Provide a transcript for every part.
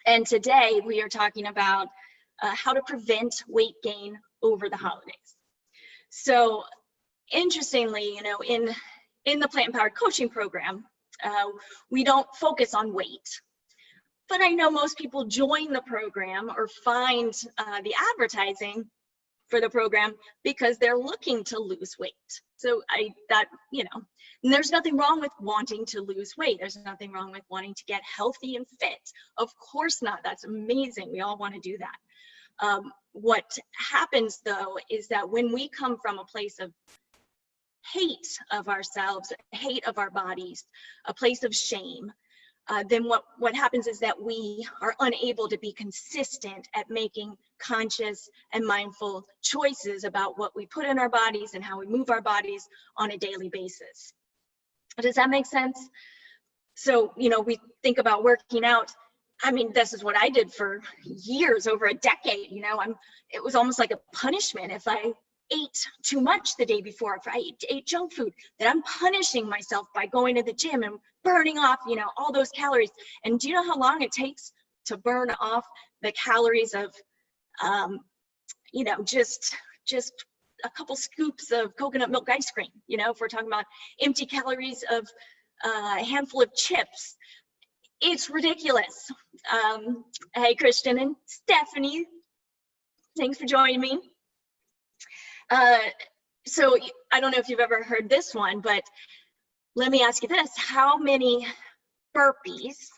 And today we are talking about how to prevent weight gain over the holidays. So interestingly, you know, in the Plant Empowered Coaching Program, we don't focus on weight. But I know most people join the program or find the advertising for the program because they're looking to lose weight. So you know, and there's nothing wrong with wanting to lose weight. There's nothing wrong with wanting to get healthy and fit. Of course not. That's amazing. We all want to do that. What happens though is that when we come from a place of hate of ourselves, hate of our bodies, a place of shame, then what happens is that we are unable to be consistent at making conscious and mindful choices about what we put in our bodies and how we move our bodies on a daily basis. Does that make sense? So, you know, we think about working out. I mean, this is what I did for years, over a decade. You know, it was almost like a punishment if I ate too much the day before, if I ate junk food, that I'm punishing myself by going to the gym and burning off, you know, all those calories. And do you know how long it takes to burn off the calories of, you know, just a couple scoops of coconut milk ice cream? You know, if we're talking about empty calories of a handful of chips, it's ridiculous. Hey, Christian and Stephanie, thanks for joining me. So I don't know if you've ever heard this one, but let me ask you this. How many burpees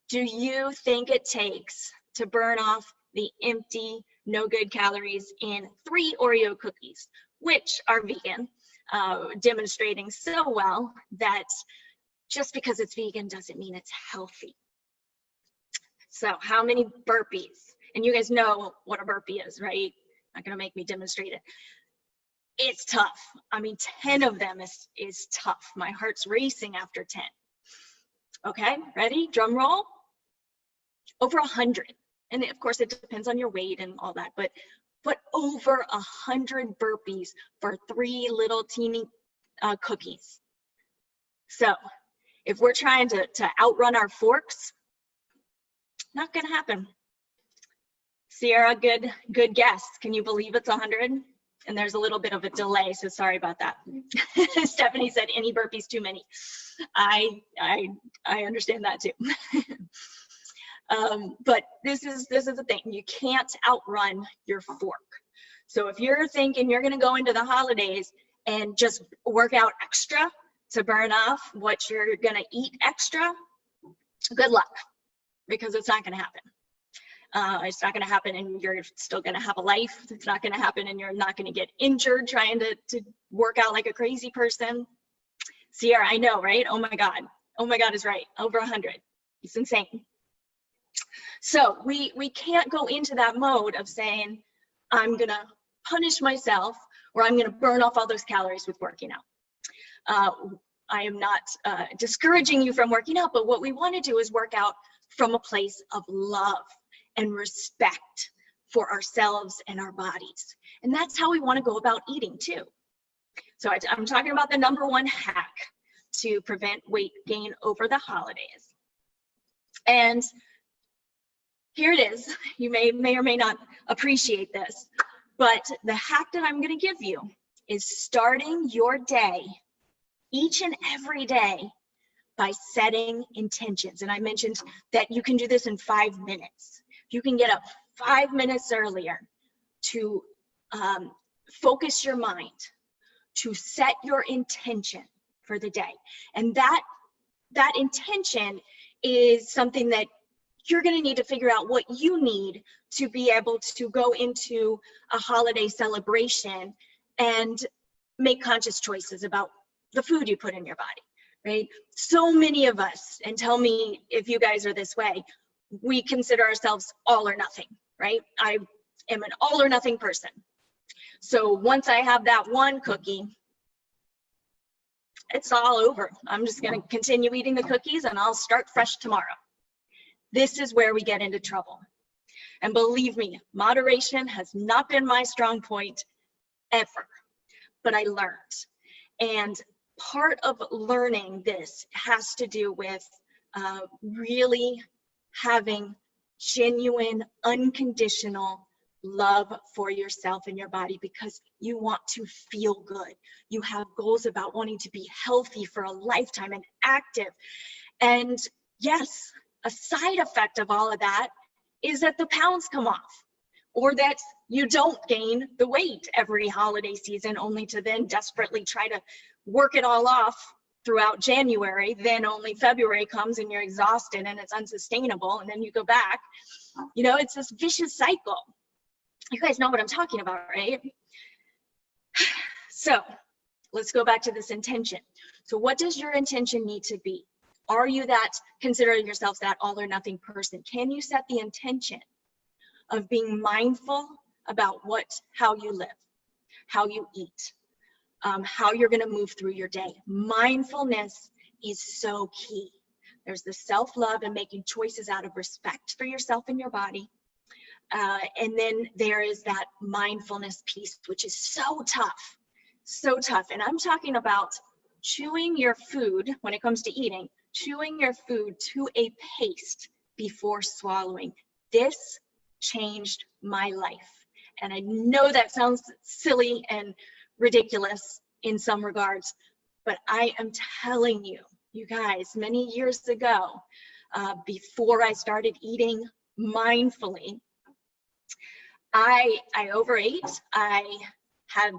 do you think it takes to burn off the empty, no good calories in 3 Oreo cookies, which are vegan, demonstrating so well that just because it's vegan doesn't mean it's healthy. So how many burpees? And you guys know what a burpee is, right? Not gonna make me demonstrate it. It's tough. I mean, 10 of them is tough. My heart's racing after 10. Okay, ready? Drum roll. Over 100. And of course, it depends on your weight and all that, but over 100 burpees for 3 little teeny cookies. So if we're trying to outrun our forks, not gonna happen. Sierra, good guess. Can you believe it's 100? And there's a little bit of a delay, so sorry about that. Stephanie said any burpees too many. I understand that too. But this is the thing. You can't outrun your fork. So if you're thinking you're gonna go into the holidays and just work out extra to burn off what you're gonna eat extra, good luck, because it's not gonna happen. It's not going to happen and you're still going to have a life. It's not going to happen and you're not going to get injured trying to work out like a crazy person. Sierra, I know, right? Oh my God is right. Over 100. It's insane. So we can't go into that mode of saying, I'm going to punish myself or I'm going to burn off all those calories with working out. I am not discouraging you from working out, but what we want to do is work out from a place of love and respect for ourselves and our bodies. And that's how we want to go about eating too. So I'm talking about the #1 hack to prevent weight gain over the holidays. And here it is. You may or may not appreciate this, but the hack that I'm going to give you is starting your day, each and every day, by setting intentions. And I mentioned that you can do this in 5 minutes. You can get up 5 minutes earlier to focus your mind, to set your intention for the day. And that intention is something that you're going to need to figure out what you need to be able to go into a holiday celebration and make conscious choices about the food you put in your body, right? So many of us, and tell me if you guys are this way, we consider ourselves all or nothing, right? I am an all or nothing person. So once I have that one cookie, it's all over. I'm just going to continue eating the cookies and I'll start fresh tomorrow. This is where we get into trouble. And believe me, moderation has not been my strong point ever, but I learned. And part of learning this has to do with really having genuine, unconditional love for yourself and your body because you want to feel good. You have goals about wanting to be healthy for a lifetime and active. And yes, a side effect of all of that is that the pounds come off, or that you don't gain the weight every holiday season, only to then desperately try to work it all off throughout January. Then only February comes and you're exhausted and it's unsustainable, and then you go back. You know, it's this vicious cycle. You guys know what I'm talking about, right? So let's go back to this intention. So what does your intention need to be? Are you that, consider yourself that all or nothing person? Can you set the intention of being mindful about how you live, how you eat, how you're going to move through your day? Mindfulness is so key. There's the self-love and making choices out of respect for yourself and your body. And then there is that mindfulness piece, which is so tough, so tough. And I'm talking about chewing your food when it comes to eating, chewing your food to a paste before swallowing. This changed my life. And I know that sounds silly and ridiculous in some regards, but I am telling you, you guys, many years ago, before I started eating mindfully, I overate. I had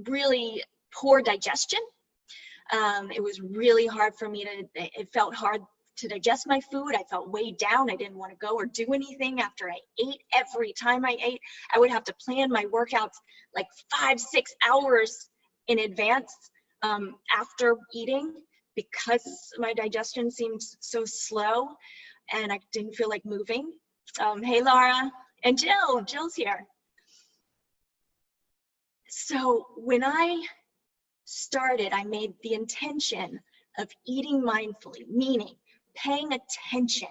really poor digestion. It was really hard for me it felt hard to digest my food. I felt weighed down. I didn't want to go or do anything after I ate. Every time I ate, I would have to plan my workouts like 5-6 hours in advance after eating, because my digestion seemed so slow and I didn't feel like moving. Hey, Laura and Jill's here. So when I started, I made the intention of eating mindfully, meaning paying attention,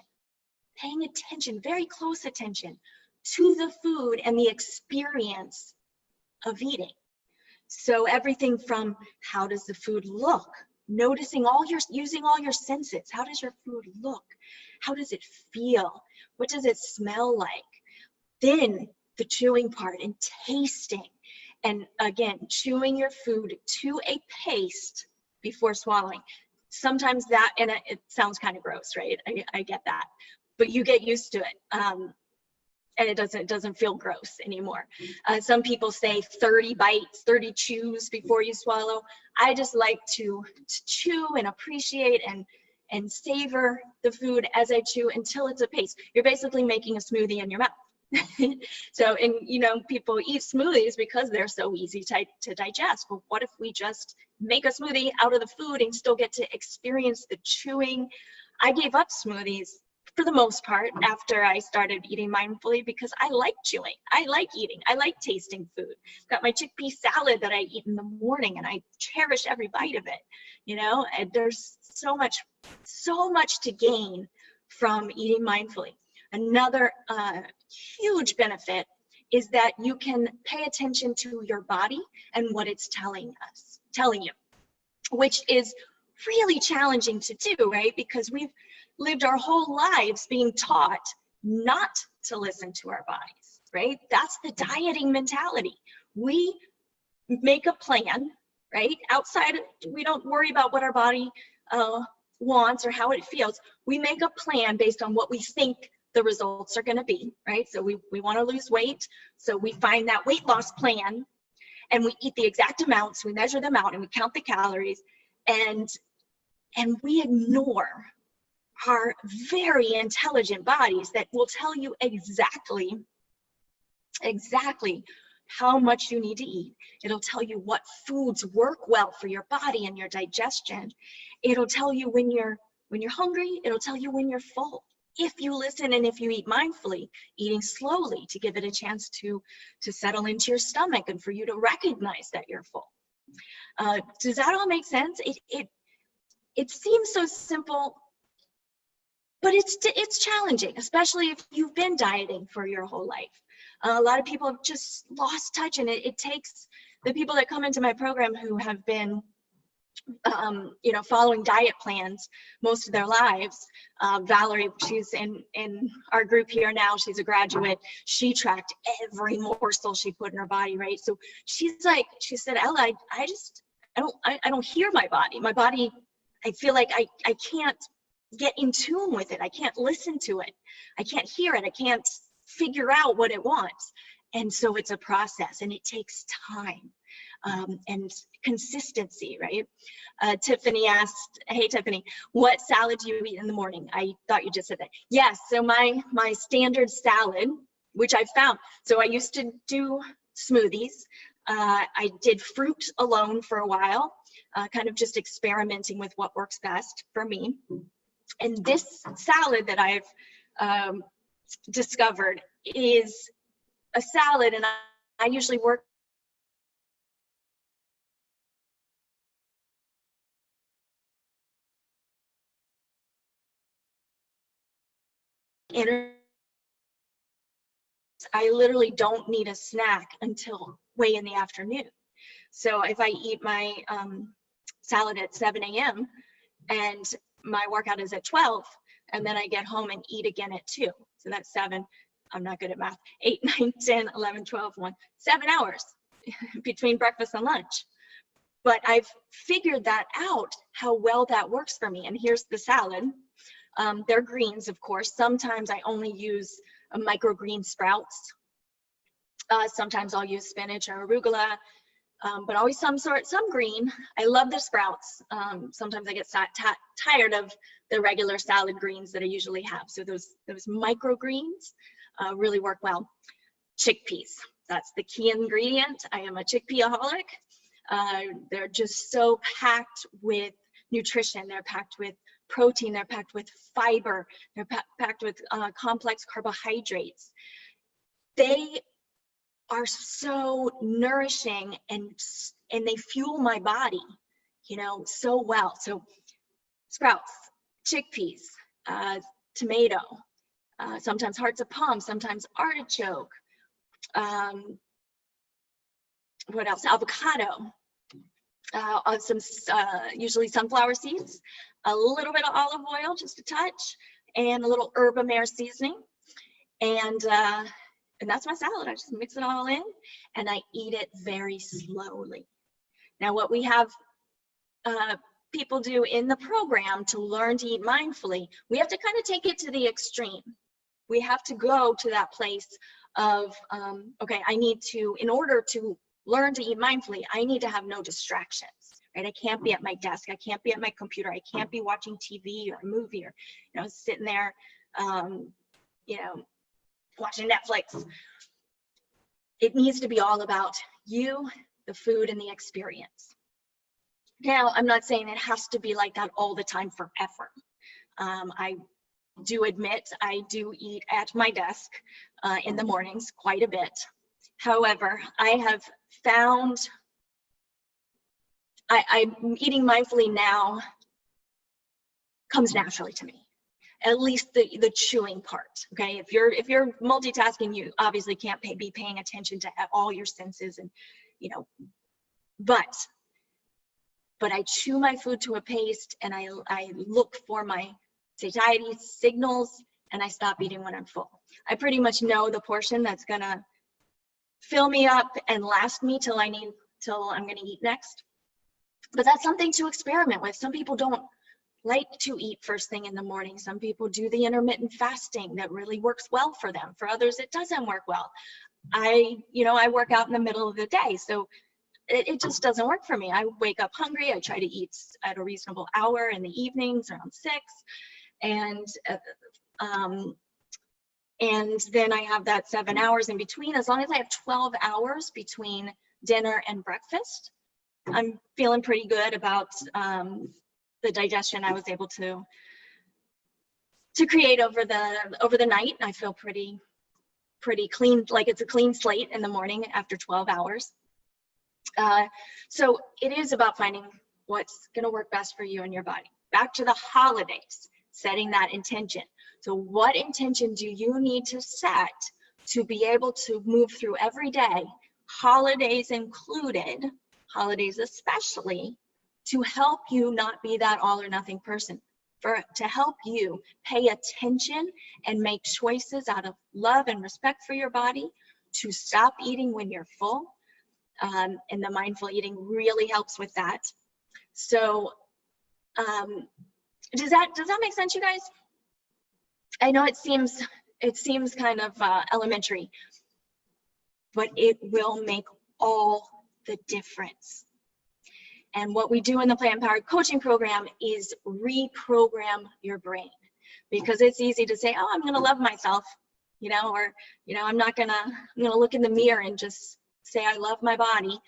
very close attention to the food and the experience of eating. So everything from how does the food look, noticing using all your senses. How does your food look? How does it feel? What does it smell like? Then the chewing part and tasting. And again, chewing your food to a paste before swallowing. Sometimes that, and it sounds kind of gross, right? I get that, but you get used to it. And it doesn't feel gross anymore. Some people say 30 bites, 30 chews before you swallow. I just like to chew and appreciate and savor the food as I chew until it's a paste. You're basically making a smoothie in your mouth. So, and you know, people eat smoothies because they're so easy to digest. Well, what if we just make a smoothie out of the food and still get to experience the chewing? I gave up smoothies for the most part after I started eating mindfully because I like chewing. I like eating. I like tasting food. Got my chickpea salad that I eat in the morning and I cherish every bite of it. You know, and there's so much to gain from eating mindfully. Another huge benefit is that you can pay attention to your body and what it's telling you, which is really challenging to do, right? Because we've lived our whole lives being taught not to listen to our bodies, right? That's the dieting mentality. We make a plan, right? We don't worry about what our body wants or how it feels. We make a plan based on what we think the results are going to be, right? So we want to lose weight. So we find that weight loss plan and we eat the exact amounts, we measure them out and we count the calories, and we ignore our very intelligent bodies that will tell you exactly how much you need to eat. It'll tell you what foods work well for your body and your digestion. It'll tell you when you're hungry. It'll tell you when you're full. If you listen and if you eat mindfully, eating slowly to give it a chance to settle into your stomach and for you to recognize that you're full. Does that all make sense? It seems so simple, but it's challenging, especially if you've been dieting for your whole life. A lot of people have just lost touch, and it takes the people that come into my program who have been you know, following diet plans most of their lives. Valerie, she's in our group here now. She's a graduate. She tracked every morsel she put in her body, right? So she's like, she said, Ella, I don't hear my body. My body, I feel like I can't get in tune with it. I can't listen to it. I can't hear it. I can't figure out what it wants. And so it's a process, and it takes time and consistency, right? Tiffany asked, hey Tiffany, what salad do you eat in the morning? I thought you just said that. Yes, so my standard salad, which I found, so I used to do smoothies. I did fruit alone for a while, kind of just experimenting with what works best for me. And this salad that I've discovered is a salad, and I usually work I literally don't need a snack until way in the afternoon. So if I eat my salad at 7 a.m. and my workout is at 12, and then I get home and eat again at 2. So that's 7. I'm not good at math. 8, 9, 10, 11, 12, 1, 7 hours between breakfast and lunch. But I've figured that out, how well that works for me. And here's the salad. They're greens, of course. Sometimes I only use microgreen sprouts. Sometimes I'll use spinach or arugula, but always some green. I love the sprouts. Sometimes I get tired of the regular salad greens that I usually have. So those microgreens really work well. Chickpeas, that's the key ingredient. I am a chickpea-aholic. They're just so packed with nutrition. They're packed with protein, they're packed with fiber, they're packed with complex carbohydrates. They are so nourishing, and they fuel my body, you know, so well. So sprouts, chickpeas, tomato, sometimes hearts of palm, sometimes artichoke, what else? Avocado, usually sunflower seeds, a little bit of olive oil, just a touch, and a little herb amare seasoning. And that's my salad. I just mix it all in and I eat it very slowly. Now, what we have people do in the program to learn to eat mindfully, we have to kind of take it to the extreme. We have to go to that place of, okay, I need to, in order to learn to eat mindfully, I need to have no distractions, right? I can't be at my desk. I can't be at my computer. I can't be watching TV or a movie or, you know, sitting there, you know, watching Netflix. It needs to be all about you, the food, and the experience. Now, I'm not saying it has to be like that all the time forever. I do admit I do eat at my desk in the mornings quite a bit. However, I have found I'm eating mindfully now comes naturally to me. At least the chewing part. Okay, if you're multitasking, you obviously can't be paying attention to all your senses, and you know. But I chew my food to a paste, and I look for my satiety signals, and I stop eating when I'm full. I pretty much know the portion that's gonna fill me up and last me till I'm gonna eat next. But that's something to experiment with. Some people don't like to eat first thing in the morning. Some people do the intermittent fasting that really works well for them. For others, it doesn't work well. I work out in the middle of the day, so it just doesn't work for me. I wake up hungry. I try to eat at a reasonable hour in the evenings around 6, and then I have that 7 hours in between. As long as I have 12 hours between dinner and breakfast, I'm feeling pretty good about the digestion I was able to create over the night. I feel pretty clean, like it's a clean slate in the morning after 12 hours. So it is about finding what's going to work best for you and your body. Back to the holidays, setting that intention. So what intention do you need to set to be able to move through every day, holidays included, holidays especially, to help you not be that all or nothing person, to help you pay attention and make choices out of love and respect for your body, to stop eating when you're full. And the mindful eating really helps with that. So does that make sense, you guys? I know it seems kind of elementary, but it will make all the difference. And what we do in the Plant Empowered Coaching Program is reprogram your brain, because it's easy to say, oh, I'm going to love myself, or, I'm going to look in the mirror and just say, I love my body.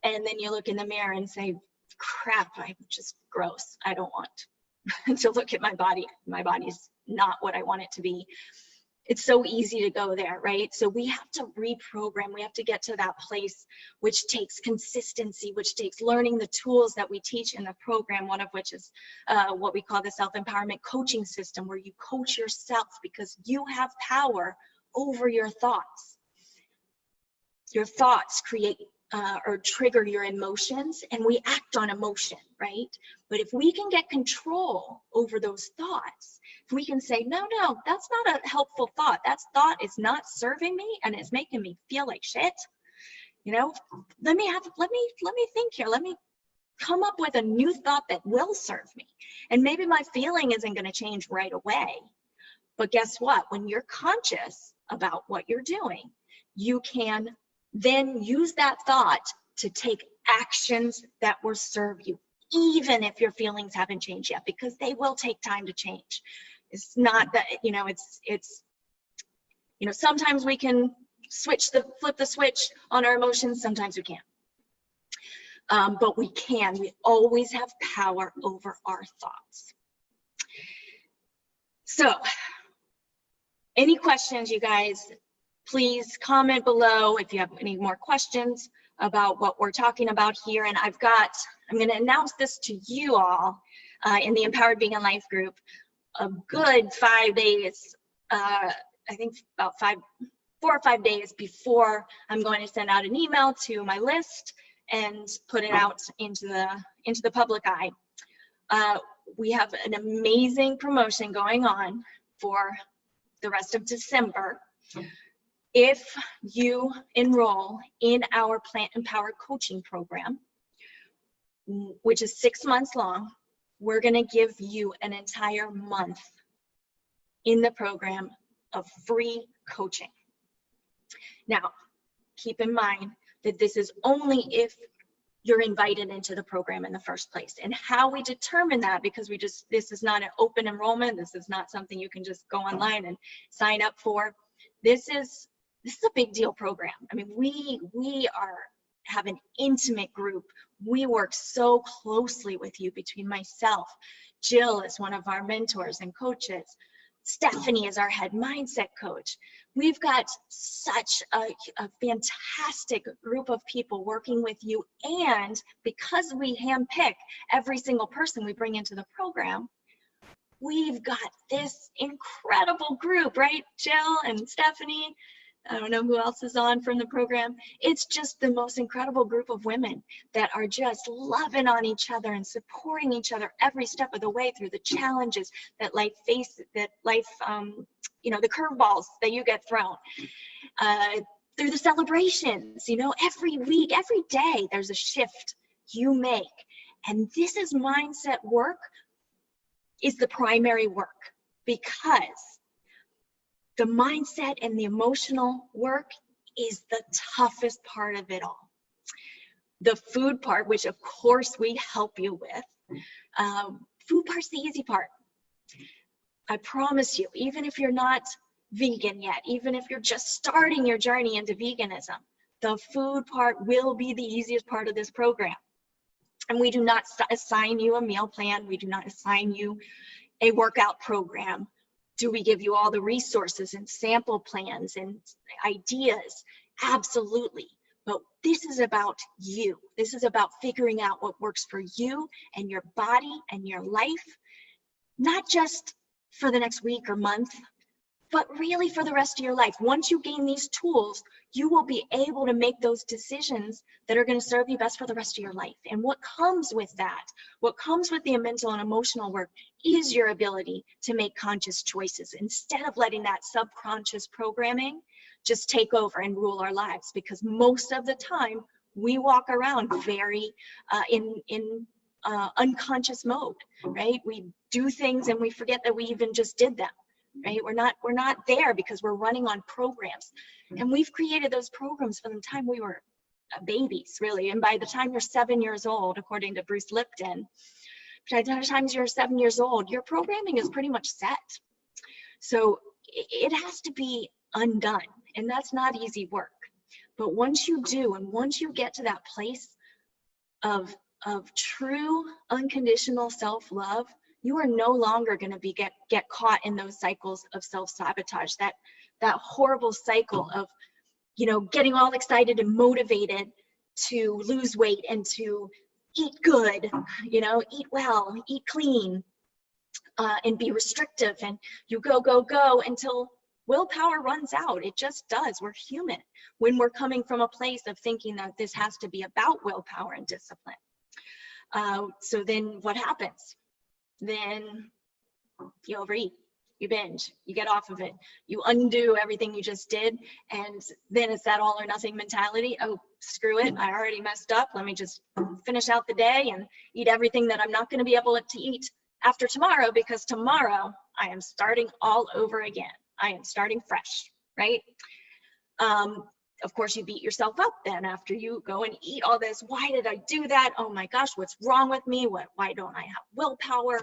And then you look in the mirror and say, crap, I'm just gross. I don't want to look at my body. My body's not what I want it to be. It's so easy to go there, right? So we have to reprogram. We have to get to that place, which takes consistency, which takes learning the tools that we teach in the program, one of which is what we call the self-empowerment coaching system, where you coach yourself because you have power over your thoughts. Your thoughts create or trigger your emotions, and we act on emotion, right? But if we can get control over those thoughts, if we can say, no, that's not a helpful thought. That thought is not serving me and it's making me feel like shit. Let me think here. Let me come up with a new thought that will serve me. And maybe my feeling isn't going to change right away. But guess what? When you're conscious about what you're doing, you can then use that thought to take actions that will serve you, even if your feelings haven't changed yet, because they will take time to change. It's not that, it's sometimes we can flip the switch on our emotions, sometimes we can't. But we always have power over our thoughts. So, any questions, you guys? Please comment below if you have any more questions about what we're talking about here. And I'm going to announce this to you all in the Empowered Vegan Life group a good 5 days, I think about 4 or 5 days before I'm going to send out an email to my list and put it out into the public eye. We have an amazing promotion going on for the rest of December. If you enroll in our Plant Empowered Coaching Program, which is 6 months long, we're going to give you an entire month in the program of free coaching. Now, keep in mind that this is only if you're invited into the program in the first place. And how we determine that, because this is not an open enrollment, this is not something you can just go online and sign up for. This is a big deal program. I mean, we have an intimate group. We work so closely with you, between myself, Jill is one of our mentors and coaches, Stephanie is our head mindset coach. We've got such a fantastic group of people working with you, and because we handpick every single person we bring into the program, we've got this incredible group, right, Jill and Stephanie? I don't know who else is on from the program. It's just the most incredible group of women that are just loving on each other and supporting each other every step of the way through the challenges that life faces, the curveballs that you get thrown, through the celebrations, every week, every day, there's a shift you make. And this is mindset work is the primary work, because the mindset and the emotional work is the toughest part of it all. The food part, which of course we help you with, food part's the easy part. I promise you, even if you're not vegan yet, even if you're just starting your journey into veganism, the food part will be the easiest part of this program. And we do not assign you a meal plan. We do not assign you a workout program. Do we give you all the resources and sample plans and ideas? Absolutely. But this is about you. This is about figuring out what works for you and your body and your life, not just for the next week or month, but really for the rest of your life. Once you gain these tools, you will be able to make those decisions that are going to serve you best for the rest of your life. And what comes with that, what comes with the mental and emotional work, is your ability to make conscious choices instead of letting that subconscious programming just take over and rule our lives. Because most of the time, we walk around very in unconscious mode, right? We do things and we forget that we even just did them. Right? We're not there because we're running on programs, and we've created those programs from the time we were babies, really. And by the time you're 7 years old, according to Bruce Lipton, by the time you're 7 years old, your programming is pretty much set. So it has to be undone, and that's not easy work. But once you do, and once you get to that place of true unconditional self-love, you are no longer going to be get caught in those cycles of self-sabotage, that horrible cycle of, you know, getting all excited and motivated to lose weight and to eat good, you know, eat well, eat clean, and be restrictive, and you go until willpower runs out. It just does. We're human when we're coming from a place of thinking that this has to be about willpower and discipline. So then what happens? Then you overeat, you binge, you get off of it, you undo everything you just did, and then it's that all or nothing mentality. Oh, screw it, I already messed up, let me just finish out the day and eat everything that I'm not going to be able to eat after tomorrow, because tomorrow I am starting all over again. I am starting fresh, right? Of course, you beat yourself up then after you go and eat all this. Why did I do that? Oh my gosh, what's wrong with me? Why don't I have willpower?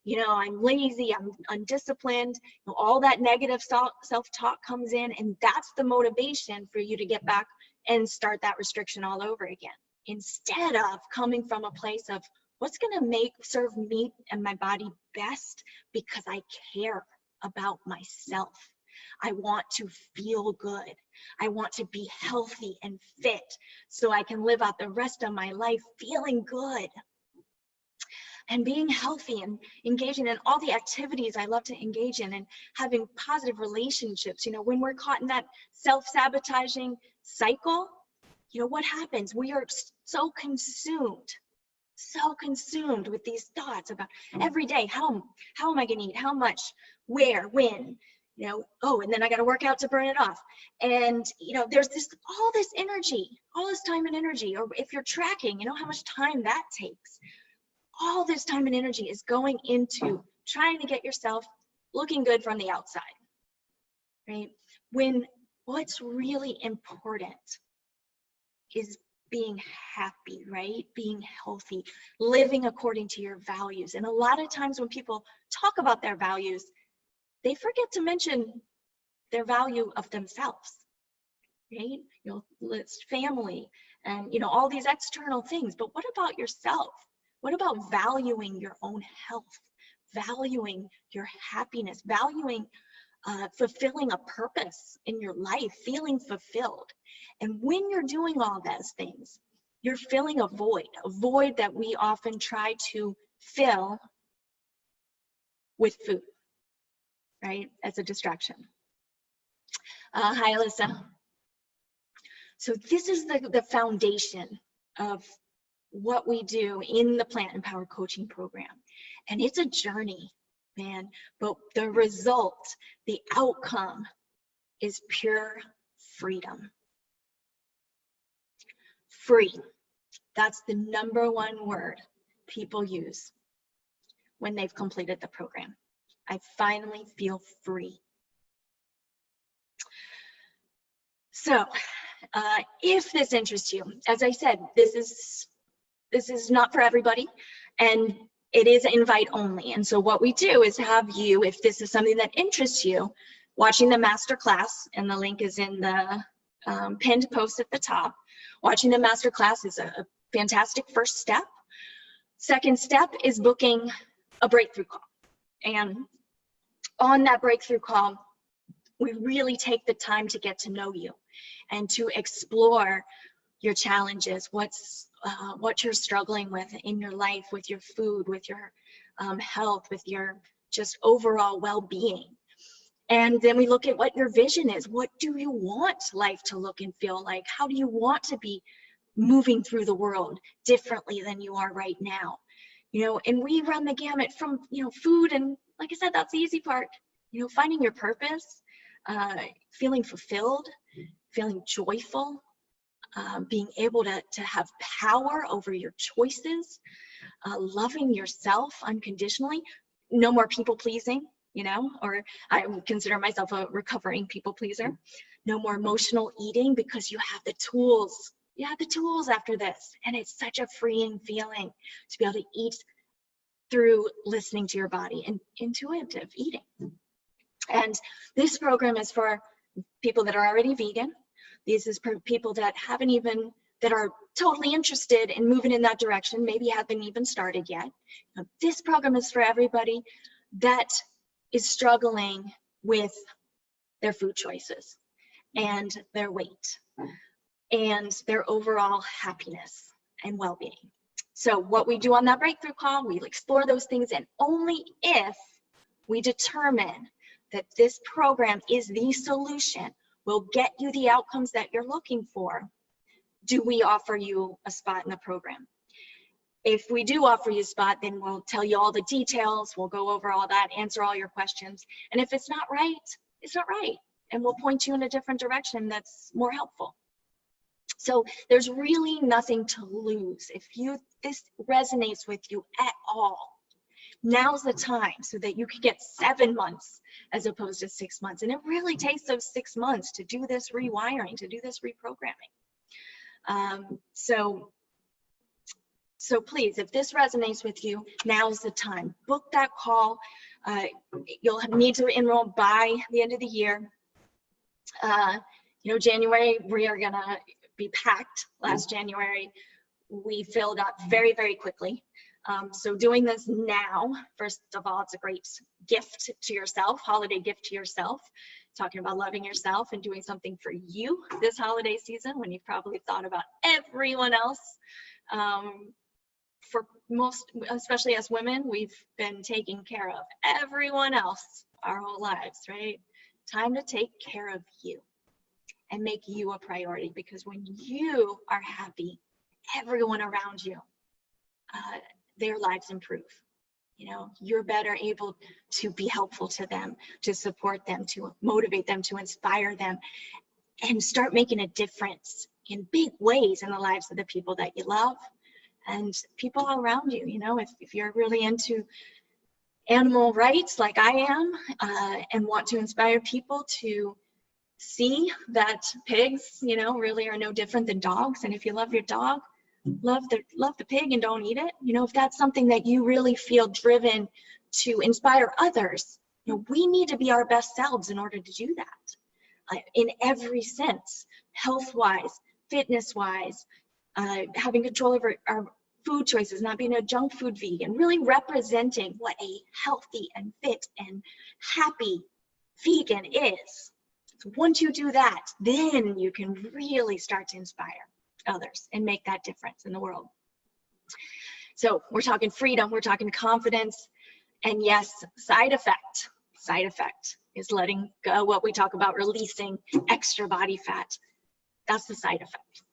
You know, I'm lazy, I'm undisciplined. You know, all that negative self-talk comes in, and that's the motivation for you to get back and start that restriction all over again. Instead of coming from a place of what's going to serve me and my body best, because I care about myself. I want to feel good. I want to be healthy and fit so I can live out the rest of my life feeling good and being healthy and engaging in all the activities I love to engage in and having positive relationships. You know, when we're caught in that self-sabotaging cycle, you know, what happens? We are so consumed with these thoughts about every day, how am I going to eat? How much? Where? When? You know, oh, and then I got to work out to burn it off. And, you know, there's all this energy, all this time and energy, or if you're tracking, you know how much time that takes. All this time and energy is going into trying to get yourself looking good from the outside, right? When what's really important is being happy, right? Being healthy, living according to your values. And a lot of times when people talk about their values, they forget to mention their value of themselves, right? You know, it's family and, you know, all these external things. But what about yourself? What about valuing your own health, valuing your happiness, valuing fulfilling a purpose in your life, feeling fulfilled? And when you're doing all those things, you're filling a void that we often try to fill with food, right? As a distraction. Hi, Alyssa. So this is the foundation of what we do in the Plant Empowered Coaching Program. And it's a journey, man, but the result, the outcome is pure freedom. Free. That's the #1 word people use when they've completed the program. I finally feel free. So if this interests you, as I said, this is not for everybody, and it is invite only. And so what we do is have you, if this is something that interests you, watching the masterclass, and the link is in the pinned post at the top. Watching the masterclass is a fantastic first step. Second step is booking a breakthrough call. And on that breakthrough call, we really take the time to get to know you and to explore your challenges, what you're struggling with in your life, with your food, with your health, with your just overall well-being. And then we look at what your vision is. What do you want life to look and feel like? How do you want to be moving through the world differently than you are right now? You know, and we run the gamut from, you know, food, and like I said, that's the easy part. You know, finding your purpose, feeling fulfilled, feeling joyful, being able to have power over your choices, loving yourself unconditionally, no more people pleasing, you know, or I would consider myself a recovering people pleaser. No more emotional eating, because you have the tools. You have the tools after this. And it's such a freeing feeling to be able to eat through listening to your body and intuitive eating. And this program is for people that are already vegan. This is for people that that are totally interested in moving in that direction, maybe haven't even started yet. Now, this program is for everybody that is struggling with their food choices and their weight and their overall happiness and well-being. So what we do on that breakthrough call, we'll explore those things, and only if we determine that this program is the solution, will get you the outcomes that you're looking for, do we offer you a spot in the program. If we do offer you a spot, then we'll tell you all the details, we'll go over all that, answer all your questions. And if it's not right, it's not right. And we'll point you in a different direction that's more helpful. So there's really nothing to lose. If this resonates with you at all, now's the time so that you can get 7 months as opposed to 6 months. And it really takes those 6 months to do this rewiring, to do this reprogramming. So please, if this resonates with you, now's the time. Book that call. You'll need to enroll by the end of the year. You know, January, we are gonna be packed. Last January, we filled up very, very quickly. So doing this now, first of all, it's a great gift to yourself, holiday gift to yourself, talking about loving yourself and doing something for you this holiday season when you've probably thought about everyone else. For most, especially as women, we've been taking care of everyone else our whole lives, right? Time to take care of you and make you a priority, because when you are happy, everyone around you, their lives improve. You know, you're better able to be helpful to them, to support them, to motivate them, to inspire them, and start making a difference in big ways in the lives of the people that you love and people all around you. You know, if you're really into animal rights like I am, and want to inspire people to see that pigs, you know, really are no different than dogs. And if you love your dog, love the pig and don't eat it. You know, if that's something that you really feel driven to inspire others, you know, we need to be our best selves in order to do that, in every sense, health-wise, fitness-wise, having control over our food choices, not being a junk food vegan, really representing what a healthy and fit and happy vegan is. So once you do that, then you can really start to inspire others and make that difference in the world. So we're talking freedom, we're talking confidence, and yes, side effect is letting go, what we talk about, releasing extra body fat. That's the side effect.